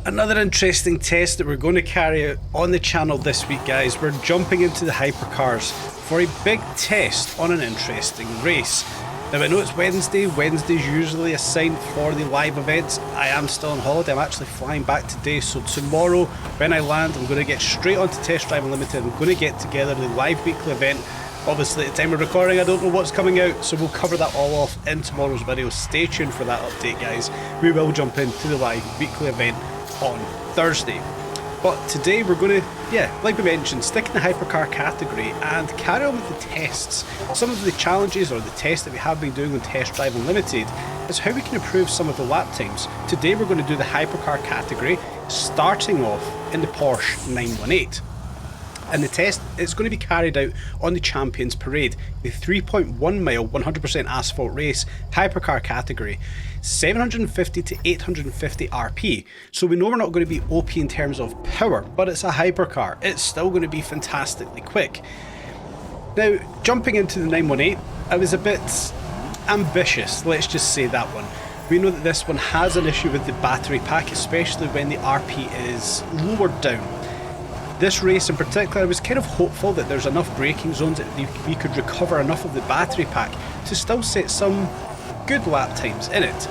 Another interesting test that we're going to carry out on the channel this week, guys. We're jumping into the hypercars for a big test on an interesting race. Now I know it's Wednesday. Wednesday's usually assigned for the live events. I am still on holiday. I'm actually flying back today, so tomorrow when I land I'm going to get straight onto Test Drive Unlimited. I'm going to get together the live weekly event. Obviously at the time of recording I don't know what's coming out, so we'll cover that all off in tomorrow's video. Stay tuned for that update, guys. We will jump into the live weekly event on Thursday. But today we're going to, like we mentioned, stick in the hypercar category and carry on with the tests. Some of the challenges or the tests that we have been doing on Test Drive Unlimited is how we can improve some of the lap times. Today we're going to do the hypercar category, starting off in the Porsche 918. And the test is going to be carried out on the Champions Parade, the 3.1 mile 100% asphalt race hypercar category, 750 to 850 RP. So we know we're not going to be OP in terms of power, but it's a hypercar. It's still going to be fantastically quick. Now, jumping into the 918, I was a bit ambitious, let's just say that one. We know that this one has an issue with the battery pack, especially when the RP is lowered down. This race in particular, I was kind of hopeful that there's enough braking zones that we could recover enough of the battery pack to still set some good lap times in it.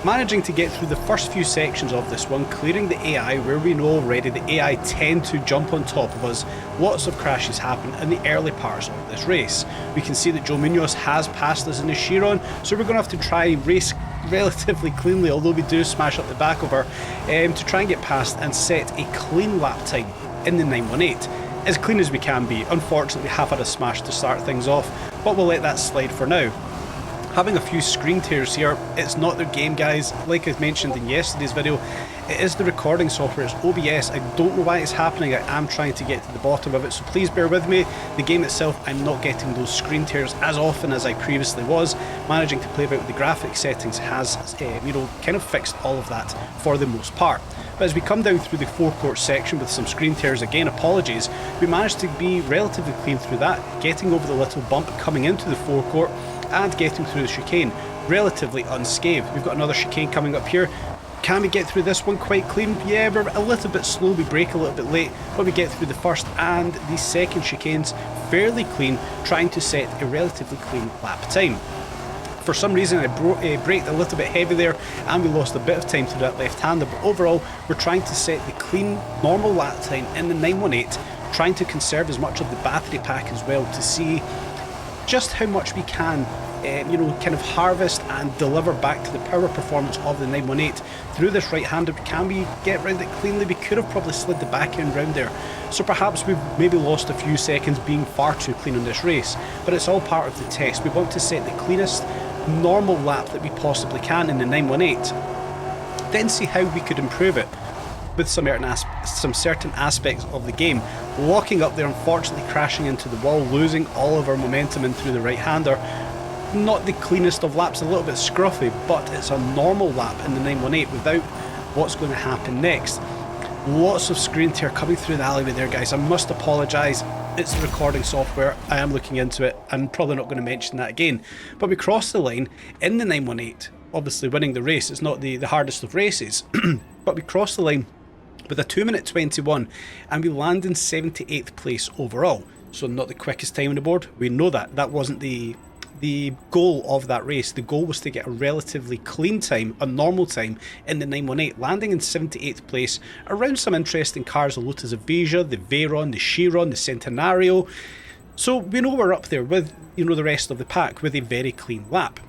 Managing to get through the first few sections of this one, clearing the AI, where we know already the AI tend to jump on top of us. Lots of crashes happen in the early parts of this race. We can see that Joe Munoz has passed us in the Chiron, so we're going to have to try and race relatively cleanly, although we do smash up the back of her, to try and get past and set a clean lap time in the 918. As clean as we can be. Unfortunately we have had a smash to start things off, but we'll let that slide for now. Having a few screen tears here, it's not their game, guys. Like I mentioned in yesterday's video, it is the recording software, it's OBS. I don't know why it's happening. I am trying to get to the bottom of it, so please bear with me. The game itself, I'm not getting those screen tears as often as I previously was. Managing to play about with the graphics settings has kind of fixed all of that for the most part. But as we come down through the forecourt section with some screen tears, again apologies, we managed to be relatively clean through that, getting over the little bump coming into the forecourt and getting through the chicane relatively unscathed. We've got another chicane coming up here. Can we get through this one quite clean? Yeah, we're a little bit slow, we brake a little bit late, but we get through the first and the second chicanes fairly clean, trying to set a relatively clean lap time. For some reason I braked a little bit heavy there and we lost a bit of time through that left-hander, but overall we're trying to set the clean normal lap time in the 918, trying to conserve as much of the battery pack as well to see just how much we can kind of harvest and deliver back to the power performance of the 918 through this right-hander. Can we get around it cleanly? We could have probably slid the back end round there, so perhaps we've maybe lost a few seconds being far too clean on this race, but it's all part of the test. We want to set the cleanest normal lap that we possibly can in the 918, then see how we could improve it with some certain aspects of the game. Locking up there, unfortunately crashing into the wall, losing all of our momentum in through the right-hander. Not the cleanest of laps, a little bit scruffy, but it's a normal lap in the 918 without what's going to happen next. Lots of screen tear coming through the alleyway there, guys. I must apologise. It's the recording software. I am looking into it. I'm probably not going to mention that again. But we crossed the line in the 918, obviously winning the race. It's not the hardest of races, but we crossed the line with a 2:21 and we land in 78th place overall. So not the quickest time on the board. We know that. That wasn't the goal of that race. The goal was to get a relatively clean time, a normal time in the 918, landing in 78th place around some interesting cars, the Lotus Evija, the Veyron, the Chiron, the Centenario. So we know we're up there with the rest of the pack with a very clean lap.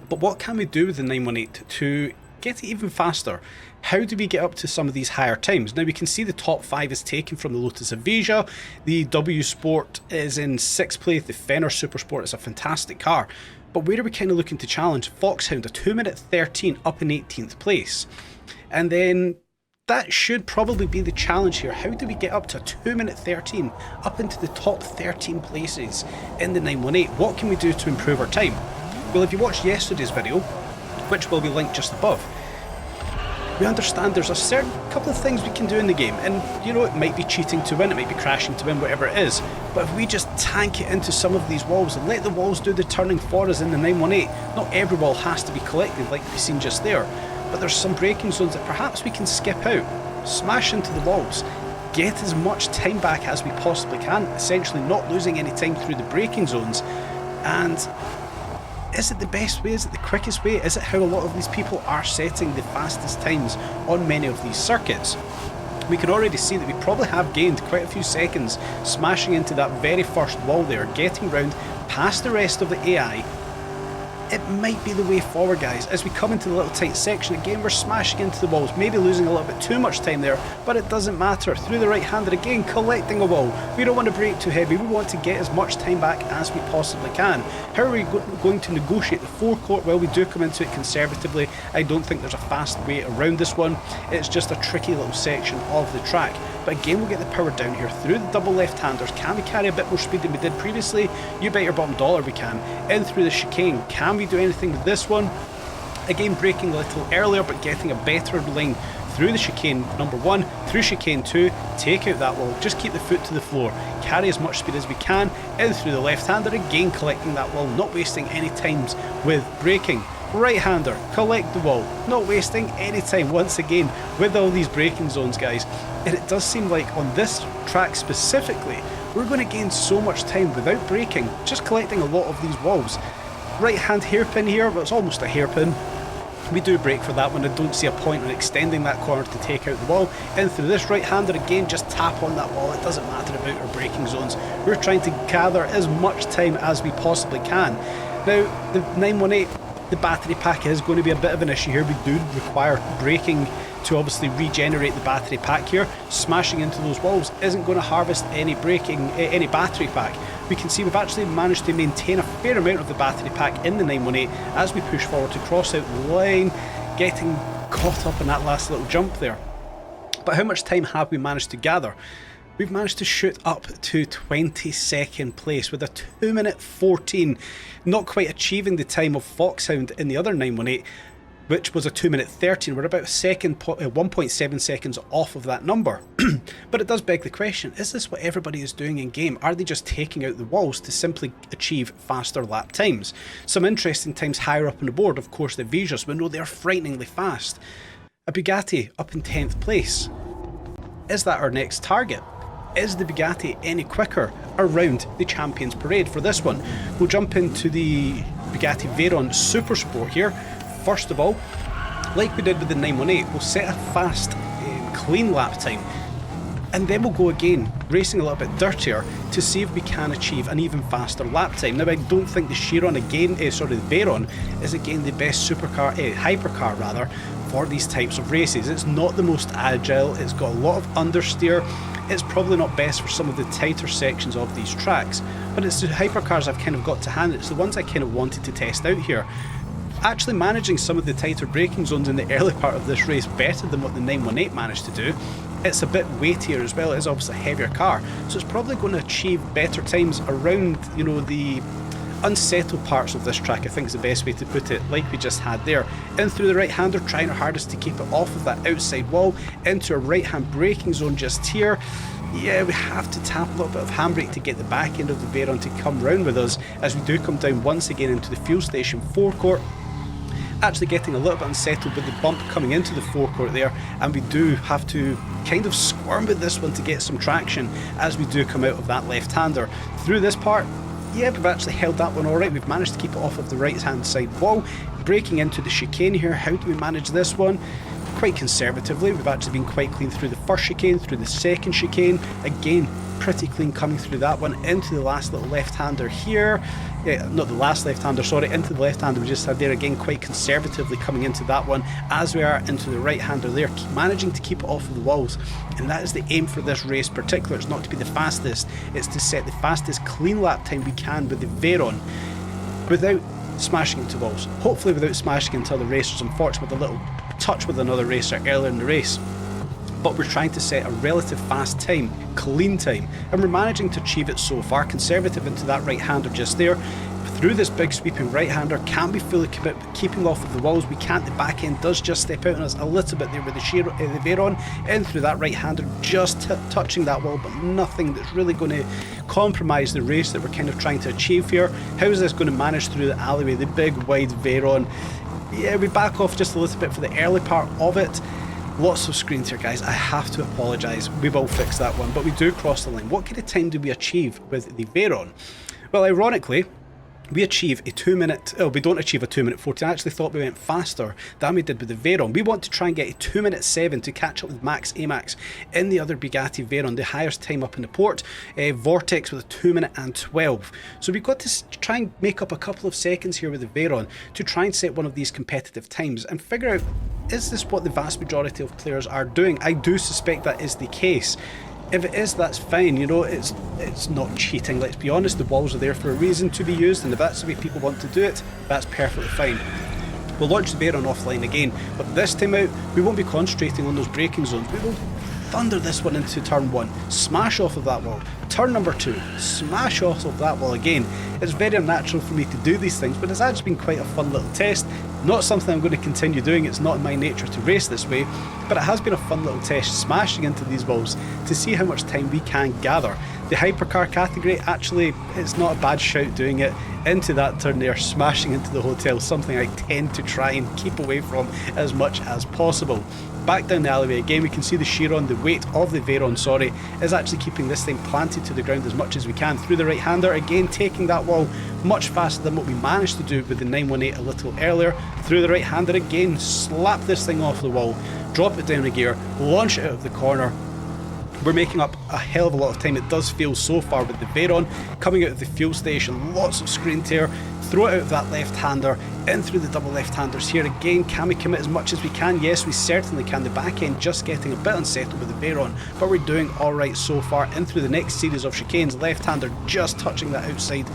But what can we do with the 918 to get it even faster? How do we get up to some of these higher times? Now we can see the top 5 is taken from the Lotus Evija, the W Sport is in 6th place, the Fenner Super Sport is a fantastic car. But where are we kind of looking to challenge? Foxhound, a 2:13 up in 18th place. And then that should probably be the challenge here. How do we get up to a 2:13 up into the top 13 places in the 918? What can we do to improve our time? Well, if you watched yesterday's video, which will be linked just above, we understand there's a certain couple of things we can do in the game, and it might be cheating to win, it might be crashing to win, whatever it is, but if we just tank it into some of these walls and let the walls do the turning for us in the 918, not every wall has to be collected like we've seen just there. but there's some braking zones that perhaps we can skip out, smash into the walls, get as much time back as we possibly can, essentially not losing any time through the braking zones. And is it the best way? Is it the quickest way? Is it how a lot of these people are setting the fastest times on many of these circuits? We can already see that we probably have gained quite a few seconds smashing into that very first wall there, getting round past the rest of the AI. It might be the way forward, guys. As we come into the little tight section again, we're smashing into the walls, maybe losing a little bit too much time there, but it doesn't matter. Through the right-hander again, collecting a wall. We don't want to brake too heavy, we want to get as much time back as we possibly can. How are we going to negotiate the forecourt? Well, we do come into it conservatively. I don't think there's a fast way around this one. It's just a tricky little section of the track. But again, we'll get the power down here through the double left-handers. Can we carry a bit more speed than we did previously? You bet your bottom dollar we can. In through the chicane. Can we do anything with this one? Again, braking a little earlier, but getting a better lane through the chicane number 1, through chicane 2, take out that wall, just keep the foot to the floor, carry as much speed as we can, in through the left-hander, again collecting that wall, not wasting any times with braking. Right-hander, collect the wall, not wasting any time once again with all these braking zones, guys. And it does seem like on this track specifically, we're going to gain so much time without braking, just collecting a lot of these walls. Right-hand hairpin here, but it's almost a hairpin. We do brake for that one. I don't see a point in extending that corner to take out the wall. In through this right-hander again, just tap on that wall. It doesn't matter about our braking zones. We're trying to gather as much time as we possibly can. Now, the 918, the battery pack is going to be a bit of an issue here. We do require braking to obviously regenerate the battery pack here. Smashing into those walls isn't going to harvest any any battery pack. We can see we've actually managed to maintain a fair amount of the battery pack in the 918 as we push forward to cross out the line, getting caught up in that last little jump there. But how much time have we managed to gather? We've managed to shoot up to 22nd place with a 2 minute 14, not quite achieving the time of Foxhound in the other 918, which was a 2 minute 13. We're about 1.7 seconds off of that number. But it does beg the question, is this what everybody is doing in game? Are they just taking out the walls to simply achieve faster lap times? Some interesting times higher up on the board, of course, the Veyron, we know they're frighteningly fast. A Bugatti up in 10th place. Is that our next target? Is the Bugatti any quicker around the Champions Parade for this one? We'll jump into the Bugatti Veyron Super Sport here. First of all, like we did with the 918, we'll set a fast, clean lap time, and then we'll go again, racing a little bit dirtier to see if we can achieve an even faster lap time. Now, I don't think the Chiron again, the Veyron is again the best hypercar rather, for these types of races. It's not the most agile, it's got a lot of understeer, it's probably not best for some of the tighter sections of these tracks, but it's the hypercars I've kind of got to hand, it's the ones I kind of wanted to test out here. Actually managing some of the tighter braking zones in the early part of this race better than what the 918 managed to do. It's a bit weightier as well, it is obviously a heavier car, so it's probably going to achieve better times around, you know, the unsettled parts of this track, I think is the best way to put it, like we just had there. In through the right-hander, trying our hardest to keep it off of that outside wall, into a right-hand braking zone just here. Yeah, we have to tap a little bit of handbrake to get the back end of the Veyron to come round with us as we do come down once again into the fuel station forecourt. Actually getting a little bit unsettled with the bump coming into the forecourt there, and we do have to kind of squirm with this one to get some traction as we do come out of that left-hander. Through this part, yeah, we've actually held that one alright. We've managed to keep it off of the right-hand side wall. Breaking into the chicane here, how do we manage this one? Quite conservatively. We've actually been quite clean through the first chicane, through the second chicane. Again, pretty clean coming through that one, into the last little left-hander here. Not the last left-hander, sorry, into the left-hander we just had there, again quite conservatively coming into that one, as we are into the right-hander there, managing to keep it off of the walls. And that is the aim for this race particular. It's not to be the fastest, it's to set the fastest clean lap time we can with the Veyron without smashing into walls, hopefully without smashing into other racers. Unfortunately, with a little touch with another racer earlier in the race, but we're trying to set a relative fast time, clean time, and we're managing to achieve it so far. Conservative into that right-hander just there, through this big sweeping right-hander, can't be fully keeping off of the walls, we can't, the back end does just step out on us a little bit there with the Veyron, in through that right-hander, just touching that wall, but nothing that's really going to compromise the race that we're kind of trying to achieve here. How is this going to manage through the alleyway, the big wide Veyron? yeah, we back off just a little bit for the early part of it. Lots of screen tear, guys. I have to apologise. We will fix that one, but we do cross the line. What kind of time do we achieve with the Veyron? Well, ironically, we achieve a 2 minute, oh, we don't achieve a 2 minute 14. I actually thought we went faster than we did with the Veyron. We want to try and get a 2 minute 7 to catch up with Max Amax in the other Bugatti Veyron, the highest time up in the port. Vortex with a 2 minute and 12. So we've got to try and make up a couple of seconds here with the Veyron to try and set one of these competitive times and figure out, is this what the vast majority of players are doing? I do suspect that is the case. If it is, that's fine, you know, it's not cheating, let's be honest. The walls are there for a reason to be used, and if that's the way people want to do it, that's perfectly fine. We'll launch the Veyron offline again, but this time out, we won't be concentrating on those braking zones. We will thunder this one into turn 1, smash off of that wall. Turn number 2, smash off of that wall again. It's very unnatural for me to do these things, but it's actually been quite a fun little test. Not something I'm going to continue doing, it's not in my nature to race this way, but it has been a fun little test smashing into these walls to see how much time we can gather. The hypercar category, actually, it's not a bad shout doing it into that turn there, smashing into the hotel, something I tend to try and keep away from as much as possible. Back down the alleyway again, we can see the Chiron, the weight of the Veyron, sorry, is actually keeping this thing planted to the ground as much as we can. Through the right-hander, again taking that wall much faster than what we managed to do with the 918 a little earlier. Through the right-hander again, slap this thing off the wall, drop it down a gear, launch it out of the corner. We're making up a hell of a lot of time, it does feel so far with the Veyron. Coming out of the fuel station, lots of screen tear, throw it out of that left-hander, in through the double left-handers here again. Can we commit as much as we can? Yes, we certainly can. The back end just getting a bit unsettled with the Veyron, but we're doing alright so far. In through the next series of chicanes, left-hander just touching that outside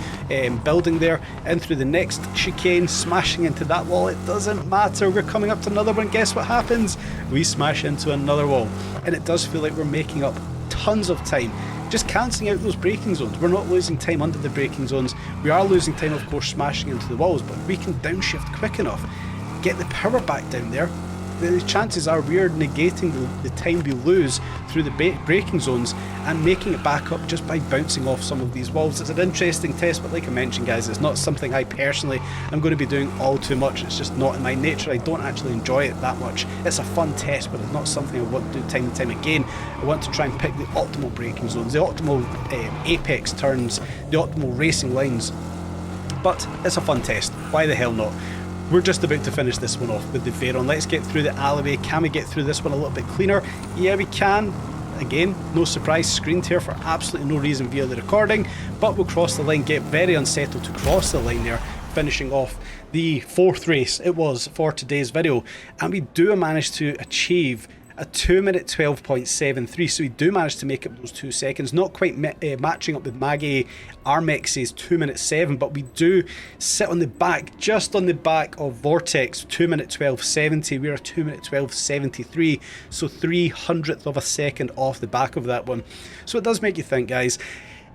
building there. In through the next chicane, smashing into that wall. It doesn't matter, we're coming up to another one. Guess what happens? We smash into another wall, and it does feel like we're making up tons of time, just cancelling out those braking zones. We're not losing time under the braking zones. We are losing time, of course, smashing into the walls, but if we can downshift quick enough, get the power back down there, the chances are we're negating the time we lose through the braking zones and making it back up just by bouncing off some of these walls. It's an interesting test, but like I mentioned, guys, it's not something I personally am going to be doing all too much. It's just not in my nature. I don't actually enjoy it that much. It's a fun test, but it's not something I want to do time and time again. I want to try and pick the optimal braking zones, the optimal apex turns, the optimal racing lines. But it's a fun test. Why the hell not? We're just about to finish this one off with the Veyron. Let's get through the alleyway. Can we get through this one a little bit cleaner? Yeah, we can. Again, no surprise, screen tear for absolutely no reason via the recording, but we'll cross the line, get very unsettled to cross the line there, finishing off the 4th race it was for today's video. And we do manage to achieve a 2 minute 12.73, so we do manage to make up those 2 seconds, not quite matching up with Maggie Armex's 2 minute 7, but we do sit on the back, just on the back of Vortex, 2 minute 12.70. We're a 2 minute 12.73, so 300th of a second off the back of that one. So it does make you think, guys,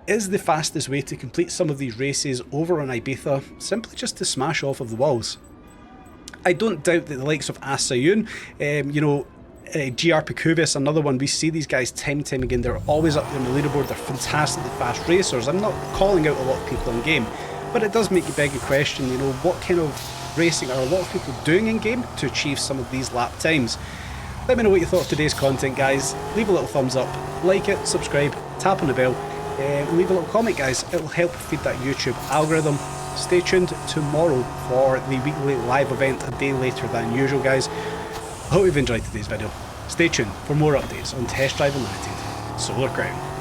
is the fastest way to complete some of these races over on Ibiza simply just to smash off of the walls? I don't doubt that the likes of Asayun, you know, GR Pikuvis, another one, we see these guys time and time again. They're always up there on the leaderboard. They're fantastically fast racers. I'm not calling out a lot of people in game, but it does make you beg a question, you know, what kind of racing are a lot of people doing in game to achieve some of these lap times? Let me know what you thought of today's content, guys. Leave a little thumbs up, like it, subscribe, tap on the bell, leave a little comment, guys. It will help feed that YouTube algorithm. Stay tuned tomorrow for the weekly live event, a day later than usual, guys. I hope you've enjoyed today's video. Stay tuned for more updates on Test Drive Unlimited Solar Crown.